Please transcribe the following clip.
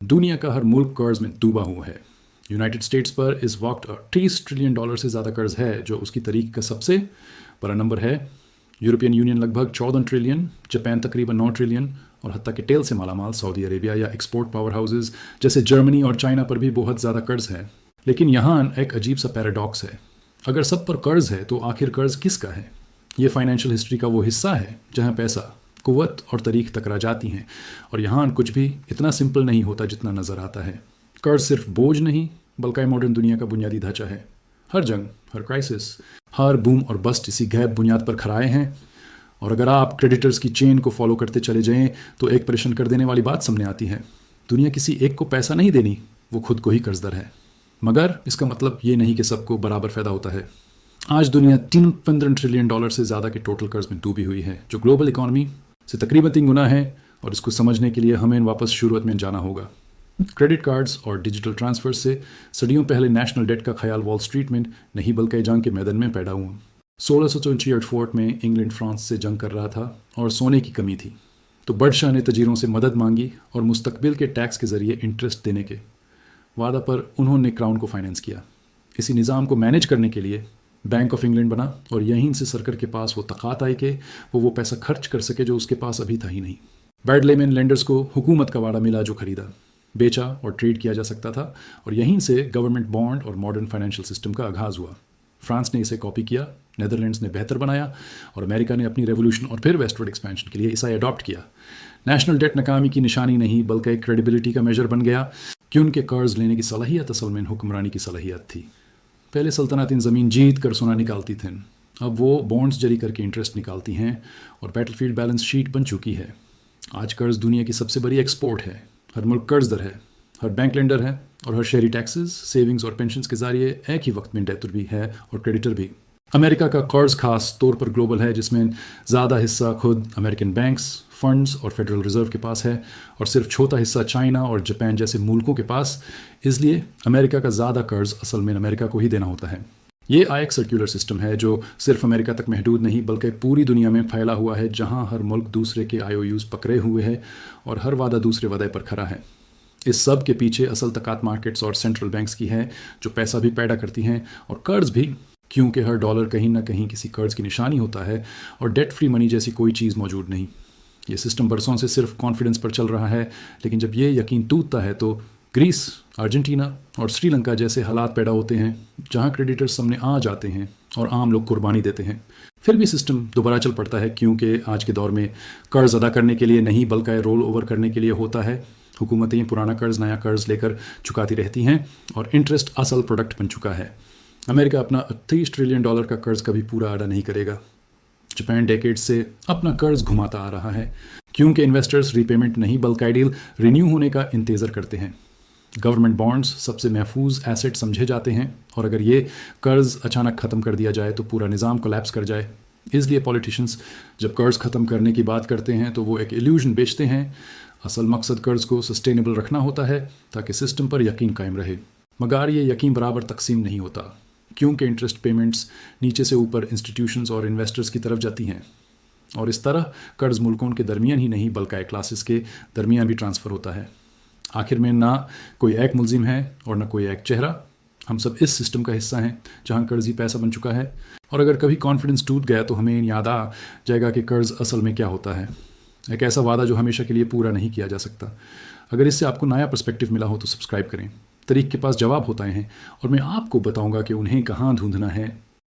दुनिया का हर मुल्क कर्ज में डूबा हुआ है। यूनाइटेड स्टेट्स पर इस वक्त $30 ट्रिलियन से ज़्यादा कर्ज है, जो उसकी तारीख का सबसे बड़ा नंबर है। यूरोपियन यूनियन लगभग 14 ट्रिलियन, जापान तकरीबन 9 ट्रिलियन और हत्ता के तेल से मालामाल सऊदी अरेबिया या एक्सपोर्ट पावर हाउसेज जैसे जर्मनी और चाइना पर भी बहुत ज़्यादा कर्ज है। लेकिन यहाँ एक अजीब सा पैराडॉक्स है, अगर सब पर कर्ज है तो आखिर कर्ज किसका है? ये फाइनेंशियल हिस्ट्री का वो हिस्सा है जहाँ पैसा, कुव्वत और तारीख टकरा जाती हैं, और यहाँ कुछ भी इतना सिंपल नहीं होता जितना नज़र आता है। कर्ज सिर्फ बोझ नहीं बल्कि मॉडर्न दुनिया का बुनियादी ढांचा है। हर जंग, हर क्राइसिस, हर बूम और बस्ट इसी गैप बुनियाद पर खड़ाए हैं। और अगर आप क्रेडिटर्स की चेन को फॉलो करते चले जाएं तो एक परेशान कर देने वाली बात सामने आती है। दुनिया किसी एक को पैसा नहीं देनी, वो खुद को ही कर्जदार है। मगर इसका मतलब ये नहीं कि सबको बराबर फ़ायदा होता है। आज दुनिया $315 ट्रिलियन से ज़्यादा के टोटल कर्ज में डूबी हुई है, जो ग्लोबल इकॉनमी से तकरीबन 3 गुना है। और इसको समझने के लिए हमें वापस शुरुआत में जाना होगा। क्रेडिट कार्ड्स और डिजिटल ट्रांसफ़र से सदियों पहले नेशनल डेट का ख्याल वॉल स्ट्रीट में नहीं बल्कि जंग के मैदान में पैदा हुआ। 1668 फोर्ट में इंग्लैंड फ्रांस से जंग कर रहा था और सोने की कमी थी, तो बडशाह ने तजीरों से मदद मांगी और मुस्तकबिल के टैक्स के ज़रिए इंटरेस्ट देने के वादा पर उन्होंने क्राउन को फाइनेंस किया। इसी निज़ाम को मैनेज करने के लिए बैंक ऑफ इंग्लैंड बना और यहीं से सरकार के पास वो ताकत आई कि वो पैसा खर्च कर सके जो उसके पास अभी था ही नहीं। बैडलेमैन लेंडर्स को हुकूमत का वाड़ा मिला, जो खरीदा, बेचा और ट्रेड किया जा सकता था, और यहीं से गवर्नमेंट बॉन्ड और मॉडर्न फाइनेंशियल सिस्टम का आगाज़ हुआ। फ्रांस ने इसे कॉपी किया, नेदरलैंड्स ने बेहतर बनाया और अमेरिका ने अपनी रेवोल्यूशन और फिर वेस्टवर्ड एक्सपेंशन के लिए इसे अडॉप्ट किया। नेशनल डेट नाकामी की निशानी नहीं बल्कि एक क्रेडिबिलिटी का मेजर बन गया कि उनके कर्ज लेने की सलाहियत असल में हुक्मरानी की सलाहियत थी। पहले सल्तनतें ज़मीन जीत कर सोना निकालती थीं, अब वो बॉन्ड्स जारी करके इंटरेस्ट निकालती हैं और बैटलफील्ड बैलेंस शीट बन चुकी है। आज कर्ज दुनिया की सबसे बड़ी एक्सपोर्ट है। हर मुल्क कर्जदार है, हर बैंक लेंडर है और हर शहरी टैक्सेस, सेविंग्स और पेंशन्स के ज़रिए एक ही वक्त में डेटर भी है और क्रेडिटर भी। अमेरिका का कर्ज खास तौर पर ग्लोबल है, जिसमें ज़्यादा हिस्सा खुद अमेरिकन बैंक्स, फंड्स और फेडरल रिजर्व के पास है और सिर्फ छोटा हिस्सा चाइना और जापान जैसे मुल्कों के पास। इसलिए अमेरिका का ज़्यादा कर्ज असल में अमेरिका को ही देना होता है। ये एक सर्कुलर सिस्टम है जो सिर्फ अमेरिका तक महदूद नहीं बल्कि पूरी दुनिया में फैला हुआ है, जहां हर मुल्क दूसरे के IOUs पकड़े हुए है और हर वादा दूसरे वादे पर खड़ा है। इस सब के पीछे असल ताकत मार्केट्स और सेंट्रल बैंक्स की है, जो पैसा भी पैदा करती हैं और कर्ज भी, क्योंकि हर डॉलर कहीं ना कहीं किसी कर्ज की निशानी होता है और डेट फ्री मनी जैसी कोई चीज़ मौजूद नहीं। ये सिस्टम बरसों से सिर्फ कॉन्फिडेंस पर चल रहा है, लेकिन जब ये यकीन टूटता है तो ग्रीस, अर्जेंटीना और श्रीलंका जैसे हालात पैदा होते हैं, जहां क्रेडिटर्स सामने आ जाते हैं और आम लोग कुर्बानी देते हैं। फिर भी सिस्टम दोबारा चल पड़ता है, क्योंकि आज के दौर में कर्ज अदा करने के लिए नहीं बल्कि रोल ओवर करने के लिए होता है। हुकूमतें पुराना कर्ज नया कर्ज लेकर चुकाती रहती हैं और इंटरेस्ट असल प्रोडक्ट बन चुका है। अमेरिका अपना $30 ट्रिलियन का कर्ज कभी पूरा अदा नहीं करेगा। जापान डेकेड से अपना कर्ज घुमाता आ रहा है, क्योंकि इन्वेस्टर्स रीपेमेंट नहीं बल्कि डील रिन्यू होने का इंतज़ार करते हैं। गवर्नमेंट बॉन्ड्स सबसे महफूज एसेट समझे जाते हैं, और अगर ये कर्ज अचानक ख़त्म कर दिया जाए तो पूरा निज़ाम कोलैप्स कर जाए। इसलिए पॉलिटिशियंस जब कर्ज ख़त्म करने की बात करते हैं तो वो एक इल्यूजन बेचते हैं। असल मकसद कर्ज को सस्टेनेबल रखना होता है ताकि सिस्टम पर यकीन कायम रहे। मगर ये यकीन बराबर तकसीम नहीं होता, क्योंकि इंटरेस्ट पेमेंट्स नीचे से ऊपर इंस्टीट्यूशंस और इन्वेस्टर्स की तरफ जाती हैं, और इस तरह कर्ज मुल्कों के दरमियान ही नहीं बल्कि क्लासेस के दरमियान भी ट्रांसफ़र होता है। आखिर में ना कोई एक मुलजिम है और ना कोई एक चेहरा। हम सब इस सिस्टम का हिस्सा हैं जहां कर्ज ही पैसा बन चुका है, और अगर कभी कॉन्फिडेंस टूट गया तो हमें याद आ जाएगा कि कर्ज असल में क्या होता है। एक ऐसा वादा जो हमेशा के लिए पूरा नहीं किया जा सकता। अगर इससे आपको नया पर्सपेक्टिव मिला हो तो सब्सक्राइब करें। तरीक़ के पास जवाब होता है और मैं आपको बताऊंगा कि उन्हें कहाँ ढूंढना है